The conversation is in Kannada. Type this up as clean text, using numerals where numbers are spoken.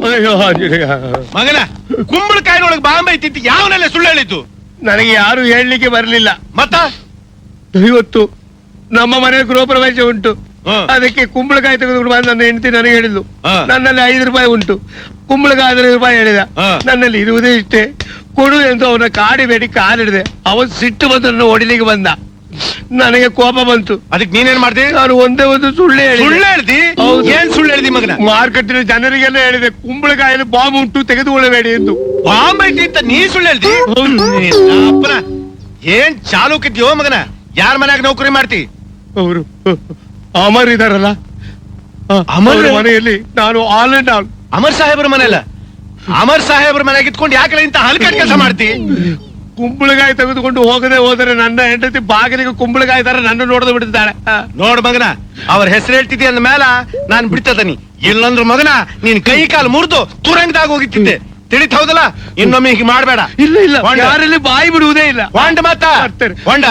ಅಯ್ಯೋ ಆಂಜನೇಯ. ಮಗನ ಕುಂಬಳಕಾಯಿನೊಳಗೆ ಬಾಂಬೆ ಐತಿ ಯಾವನೆಲ್ಲ ಸುಳ್ಳು ಹೇಳಿದ್ದು? ನನಗೆ ಯಾರು ಹೇಳಲಿಕ್ಕೆ ಬರಲಿಲ್ಲ. ಮತ್ತ ಇವತ್ತು ನಮ್ಮ ಮನೆ ಗೃಹ ಪ್ರವೇಶ ಉಂಟು, ಹ. ಅದಕ್ಕೆ ಕುಂಬಳಕಾಯಿ ತೆಗೆದುಕೊಂಡು ಬಂದು ನನ್ನ ಹೆಂಡತಿ ನನಗೆ ಹೇಳಿದ್ಲು, ಹ. ನನ್ನಲ್ಲಿ 5 ರೂಪಾಯಿ ಉಂಟು, ಕುಂಬಳಕಾಯಿ 15 ರೂಪಾಯಿ ಹೇಳಿದ. ಹ. ನನ್ನಲ್ಲಿ ಇರುವುದೇ ಇಷ್ಟೇ, ಕೊಡು ಎಂದು ಅವನ ಕಾಡಿಬೇಡಿ ಕಾಲಿಡಿದೆ. ಅವನು ಸಿಟ್ಟು ಬಂದು ನನ್ನ ಹೊಡಿಲಿಕ್ಕೆ ಬಂದ. ನನಗೆ ಕೋಪ ಬಂತು. ಅದಕ್ಕೆ ನೀನೇನ್ ಮಾಡ್ದಿ? ನಾನು ಒಂದೇ ಒಂದು ಸುಳ್ಳು ಸುಳ್ಳು ಹೇಳಿದೆ. ಹೇಳ್ದಿ? ಹೌದು. ಏನ್ ಸುಳ್ಳು ಹೇಳ್ದಿ ಮಗನ? ಮಾರ್ಕೆಟಿನ ಜನರಿಗೆಲ್ಲ ಹೇಳಿದೆ ಕುಂಬಳಕಾಯಲ್ಲಿ ಬಾಂಬ್ ಉಂಟು, ತೆಗೆದುಕೊಳ್ಳಬೇಡಿ ಎಂದು. ಬಾಂಬ್ ಐತಿ ಅಂತ ನೀ ಸುಳ್ಳು ಹೇಳ್ದಿ? ಅಪ್ಪನ ಏನ್ ಚಾಲೂಕಿದ್ಯೋ ಮಗನ? ಯಾರ ಮನ್ಯಾಗ ನೌಕರಿ ಮಾಡ್ತಿ? ಅವರು ಅಮರ್ ಇದಾರಲ್ಲ, ಅಮರ್? ಅವ್ರ ಮನೆಯಲ್ಲಿ ನಾನು ಆಲ್ ಅಂಡ್ ಆಲ್. ಅಮರ್ ಸಾಹೇಬ್ರ ಮನೆಯಲ್ಲ, ಅಮರ್ ಸಾಹೇಬ್ರ ಮನೆಯಾಗ ಇಟ್ಕೊಂಡು ಯಾಕೆ ಇಂತ ಹಲ್ಕಟ್ ಕೆಲಸ ಮಾಡ್ತಿ? ಕುಂಬಳಕಾಯಿ ತೆಗೆದುಕೊಂಡು ಹೋಗದೆ ಹೋದರೆ ನನ್ನ ಹೆಂಡತಿ ಬಾಗಿಲಿಗೆ ಕುಂಬಳಕಾಯಿ ತರ ನನ್ನ ನೋಡದು ಬಿಡ್ತಾಳೆ. ನೋಡ್ ಮಗನ, ಅವ್ರ ಹೆಸರು ಹೇಳ್ತಿದ್ದಿ ಅಂದ ಮೇಲ ನಾನ್ ಬಿಡ್ತದನಿ. ಇಲ್ಲಂದ್ರ ಮಗನ ನೀನ್ ಕೈ ಕಾಲು ಮುರಿದು ತುರಂಗದಾಗ ಹೋಗಿತ್ತಿದ್ದೆ. ತಿಳಿತ್ ಹೌದಲ್ಲ? ಇನ್ನೊಮ್ಮೆ ಹೀಗೆ ಮಾಡ್ಬೇಡ. ಇಲ್ಲ ಇಲ್ಲ, ಹೊಂಡ. ಯಾರಲ್ಲಿ ಬಾಯಿ ಬಿಡುವುದೇ ಇಲ್ಲ. ಹೊಂಡ ಮಾತ ಮಾಡ್ತಾರೆ. ಹೊಂಡ